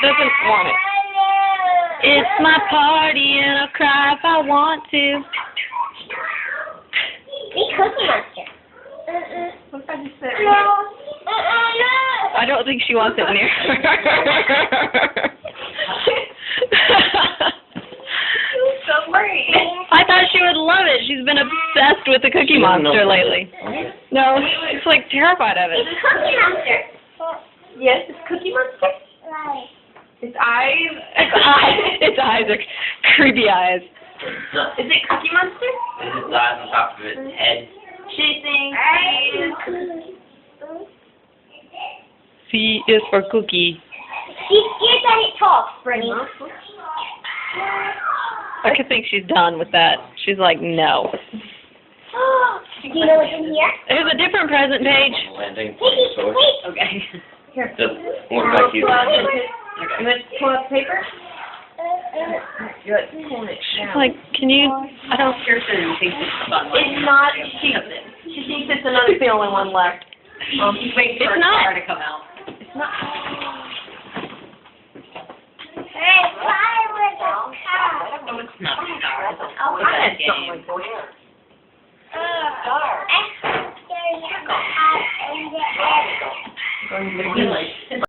doesn't want it. It's my party and I'll cry if I want to. Be Cookie Monster. What if I just said No. I don't think she wants it near her. so brave. I thought she would love it. She's been obsessed with the Cookie Monster lately. No, she's like terrified of it. It's Cookie Monster. Yes, it's Cookie Monster. Its eyes. Its eyes are creepy eyes. Is it Cookie Monster? This is eyes on top of its head. She thinks C is for cookie. She's scared that it talks, Brittany. I could think she's done with that. She's like, no. Do you know what's in here? There's a different present page. Landing. Wait. Okay. Here. Just look like you. You want to pull out the paper? You're like pulling it down. Like, can you? I don't. Kirsten thinks it's fun. It's not. She thinks it's another. It's the only one left. She's waiting for It's not. her to come out. It's not. Hey, why was it car? No, it's not. Oh, I had something for you. There you go. Going to be like